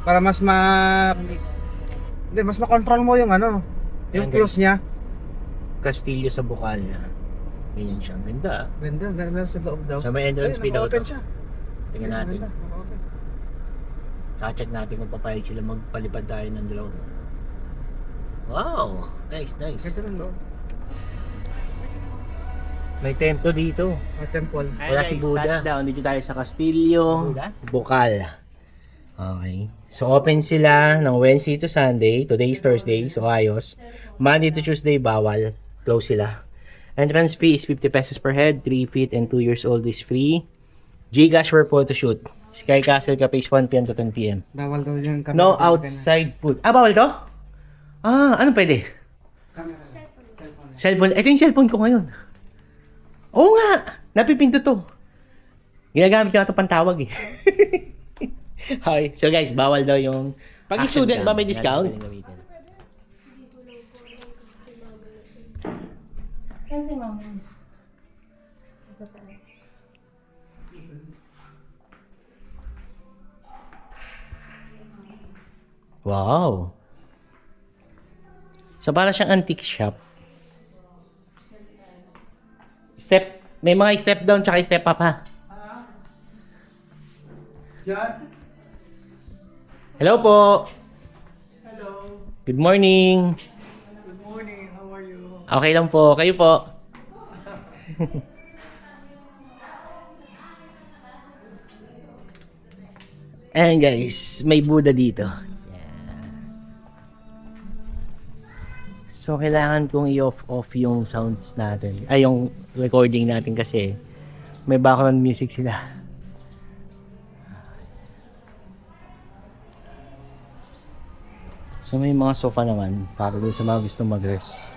Para mas hindi, mas makontrol mo yung ano, yung Ayan, close guys. niya. Castillo sa Bukal. Ganyan siya. Ganda. Ganda, ganda sa loob daw. Sa may entrance fee daw naka-open to. siya. Tingnan natin. Ganda, naka-open. Check natin kung papayag sila magpalipad tayo ng drone. Wow! Nice, nice. Ganda ng loob. May templo dito. May temple. Wala si Buddha. Touchdown. Dito tayo sa Castillo Bukal. Okay. So open sila ng Wednesday to Sunday. Today is Thursday. So ayos. Monday to Tuesday bawal. Close sila. Entrance fee is 50 pesos per head. 3 feet and 2 years old is free. Gcash for photoshoot. Sky Castle Cafe is 1 p.m. to 10 p.m. Bawal daw yung camera. No outside food. Ah, bawal to? Ah, anong pwede? Camera. Cellphone. Ito yung cellphone ko ngayon. Oo nga! Napipinto to. Ginagamit ko na ito pantawag eh. Okay. So guys, bawal daw yung... Pag student ba may discount? Kasi mama. Wow! So para siyang antique shop. May mga step down tsaka step up ha. Yan. Hello po! Hello. Good morning! Good morning. How are you? Okay lang po. Kayo po? Ayan guys, may Buddha dito. Yeah. So kailangan kong i-off yung sounds natin. Ay, yung recording natin kasi may background music sila. So may mga sofa naman para doon sa mga gusto mag-rest.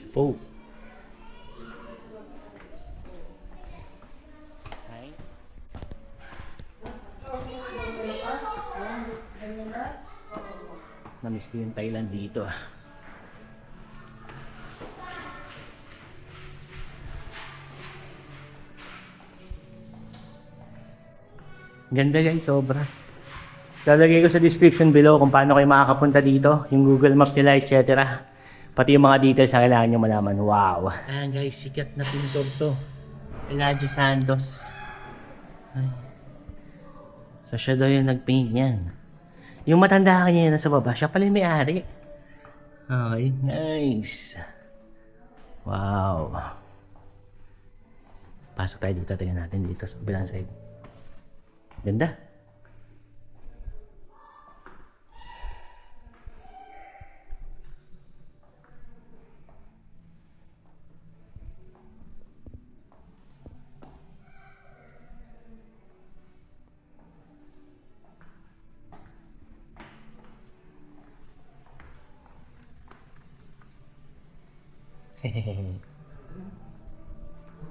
Po. Namiss ko yung Thailand dito ah. Ganda guys, sobra. Lalagay ko sa description below kung paano kayo makakapunta dito, yung Google Map nila, etc. Pati yung mga details na kailangan nyo malaman. Wow! Ayan guys, sikat na pintor to. Elijah Santos. Ay. So siya daw yung nag-paint niyan. Yung matanda ka niya nasa baba, siya pala yung may-ari. Okay, nice. Wow. Pasok tayo dito, tingnan natin dito sa bilang side. Ganda.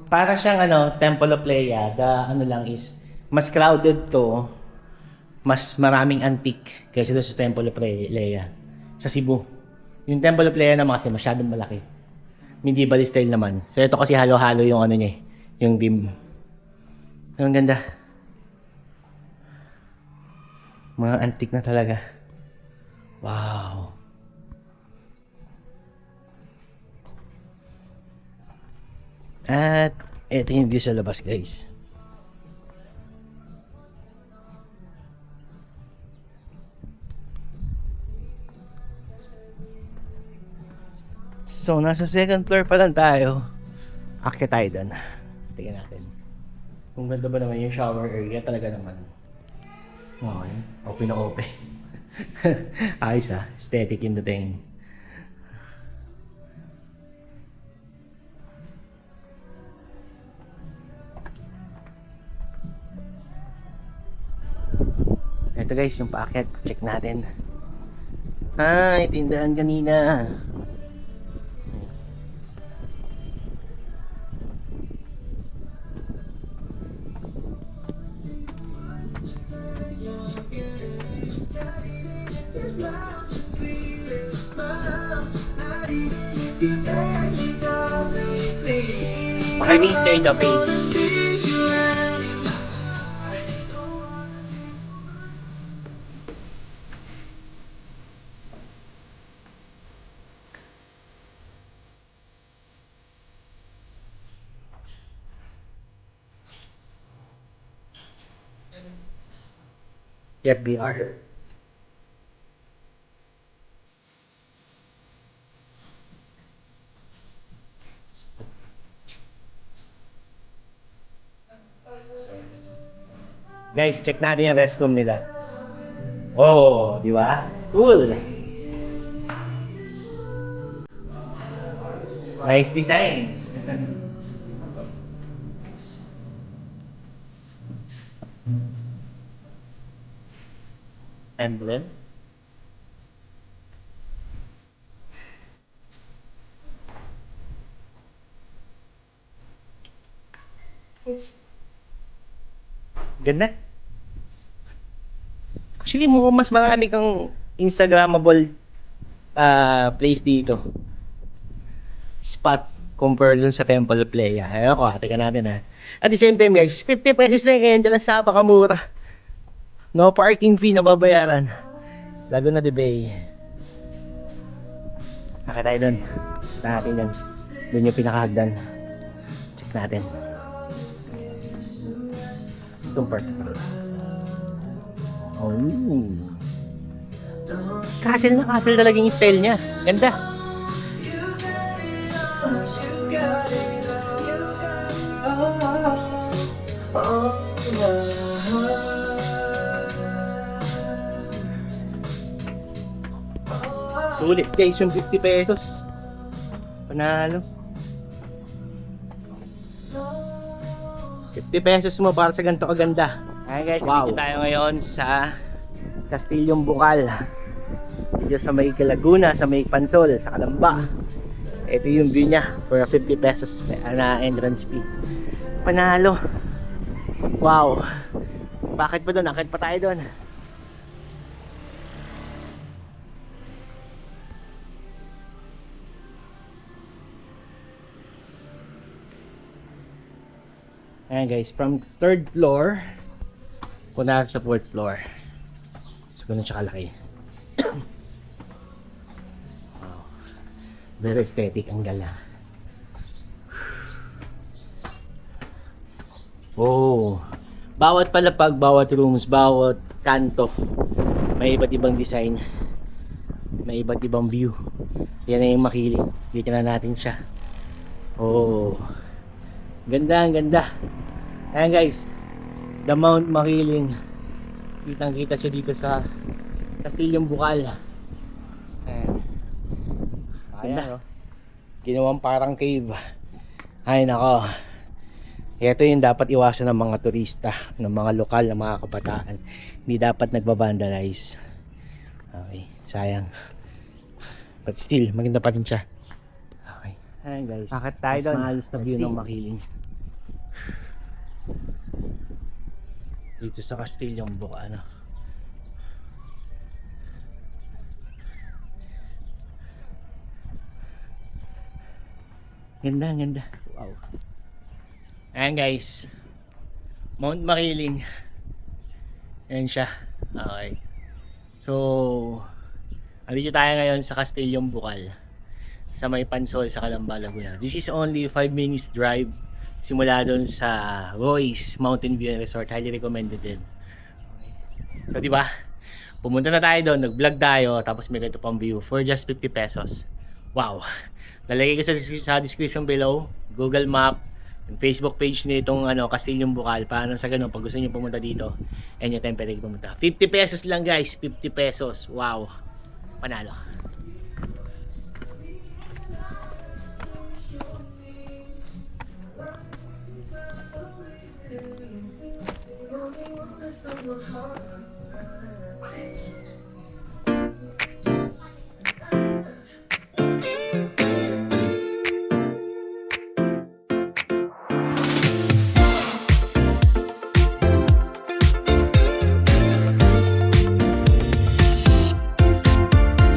Para siyang Temple of Leia, ano lang is, mas crowded to, mas maraming antique kaysa doon sa Temple of Leia sa Cebu. Yung Temple of Leia naman kasi masyadong malaki. Medieval style naman. So ito kasi halo-halo yung niya, yung dim. Ang ganda. Mga antique na talaga. Wow. At ito yung view sa labas guys. So nasa second floor pa lang tayo. Akit tayo doon. Tingnan natin. Kung ganda ba naman yung shower area, talaga naman. Okay. Open na open. Ayos ah. Aesthetic in the thing. Ito guys, yung paakyat. Check natin. Ay, tindahan kanina. register the page. FBR. Guys, check natin yung restroom nila. Oh, di ba? Cool. Nice design. Emblem. Ganda. Actually, mas marami kang Instagrammable place dito. Spot compared dun sa Temple Playa. Ayun ko, tika natin ha. At the same time guys, 50 pesos lang yung entrance, napakamura. No parking fee na babayaran. Laguna de Bay. Nakita tayo dun. Kita natin dun. Dun yung pinakahagdan. Check natin. Itong part. Oh. Castle na castle talaga yung style niya. Ganda. Sulit guys yung 50 pesos. Panalo. 50 pesos mo para sa ganito kaganda. Ay guys, wow. Dito tayo ngayon sa Castellong Bukal. Dito sa may Laguna, sa may Pansol, sa Calamba. Ito yung view niya for 50 pesos na entrance fee. Panalo. Wow. Bakit pa doon? Akit pa tayo doon. Ayan guys, from 3rd floor punta sa 4th floor. So ganun siya kalaki. Wow. Very aesthetic ang gala. Oh, bawat palapag, bawat rooms, bawat kanto may iba't ibang design, may iba't ibang view. Yan na yung makiling. Dito na natin siya. Oh, ganda, ang ganda. Ayan guys, the Mount Makiling. Kitang kita siya dito sa Castellong Bukal. Ayan. Ganda. Ginawang parang cave. Ay nako. Ito yung dapat iwasan ng mga turista, ng mga lokal, ng mga kabataan. Hindi dapat nagbabandalize. Okay, sayang. But still, maganda pa rin siya. Okay. Ayan guys, Bakit tayo mas doon? maayos na view Let's ng see. Makiling. Dito sa Castellong Bukal, ano. Ganda, ganda. Wow. Ayan guys, Mount Makiling. Ayan siya. Okay. So, andito tayo ngayon sa Castellong Bukal, sa may Pansol, sa Calamba, Laguna. This is only 5 minutes drive simula doon sa Royce Mountain View Resort. Highly recommended din. So, di ba? Pumunta na tayo doon, nag-vlog tayo, tapos may ganito pang view for just 50 pesos. Wow. Lalagay ko sa description below, Google Map, yung Facebook page nitong Castellong Bukal, para sa ganun pag gusto niyo pumunta dito, anytime pwede kayo pumunta. 50 pesos lang guys, 50 pesos. Wow. Panalo.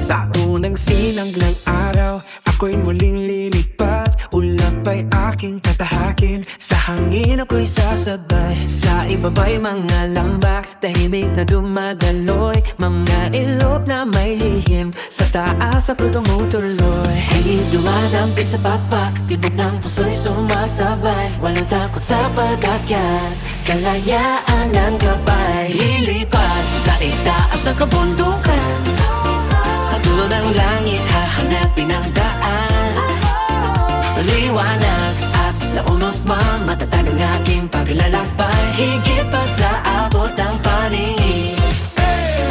Sa pa'y aking tatahakin. Sa hangin ako'y sasabay. Sa ibaba'y mga lambak, tahimik na dumadaloy. Mga ilog na may lihim, sa taas ako tumutuloy. Hangin dumadampi sa pakpak, tibok ng puso'y sumasabay. Walang takot sa pag-akyat, kalayaan ang gabay. Lilipad sa itaas ng kabundukan, sa dulo ng langit hahanapin ang daan. Sa liwanag at sa unos man, matatag ang aking paglalakbay. Higit pa sa abot ng paningin,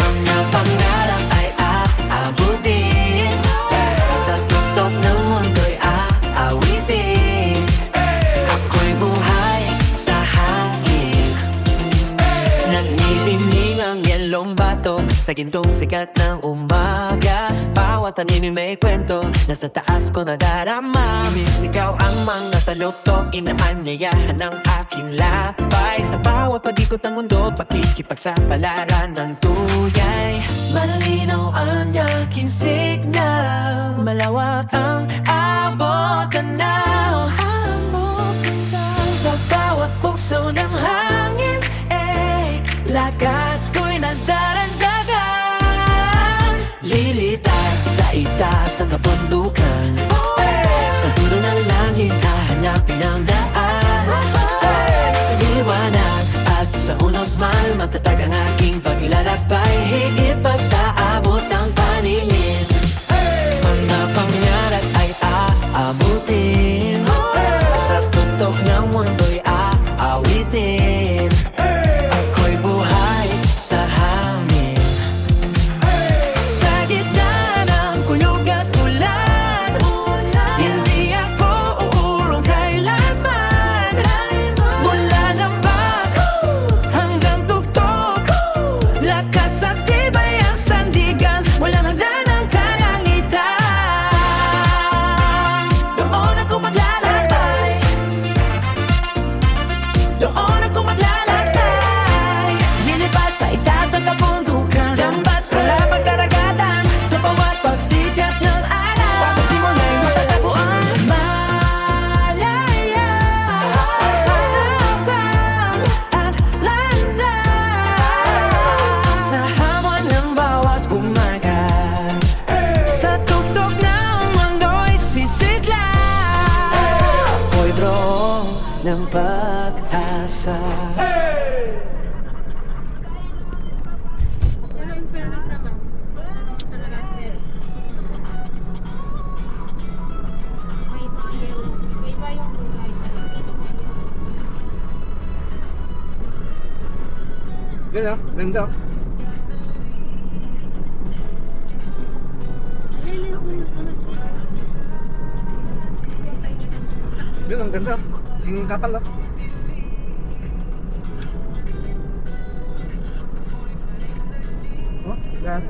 mga pangarap ay aabutin. Sa tuktok ng mundo'y aawitin. Ako'y buhay sa hangin. Nagnisining ang yelong bato sa gintong sikat ng umaga. Bawat tanim may kwento, nasa taas ko nadarama. Sumisigaw ang mga taluktok, inaanyayahan ng aking lakbay. Sa bawat pag-ikot ng mundo, pakikipagsapalaran ng tuyay. Malinaw ang aking signal, malawak ang abot tanaw. Sa bawat bukso ng hangin, lakas ko'y nagdaragdagan. Lilitad sa itaas ng kabundukan, sa dulo ng langit hahanapin ang daan. Sa liwanag at sa unos man, matatag ang aking paglalakbay. Higit pa sa abot ng paningin, mga pangarap ay aabutin. Sa tuktok ng mundo'y aawitin. Ako'y buhay sa hangin. Sa gitna ng kulog at ulan, hindi ako uurong kailanman. Mula lambak hanggang tuktok, lakas at tibay ang sandigan. Walang hanggan ang kalangitan. Doon ako maglalakbay, doon ako maglalakbay. Lilipad sa itaas ng kabundukan, lambas mula pagkaragatan. Sa bawat pagsikat ng araw, pagkasimula'y matatagpuan. Malaya, harapan at landas. Sa hamon ng bawat umaga, sa tuktok ng mundo'y sisigla. Ako'y drone ng pag-asa. Pero in fairness naman, talagang meron. May iba yung buhay talaga. Yun ah, ganda. Ano yung sunod-sunod ko? Yun, ang ganda. Yung kapal ah. Oh, yan.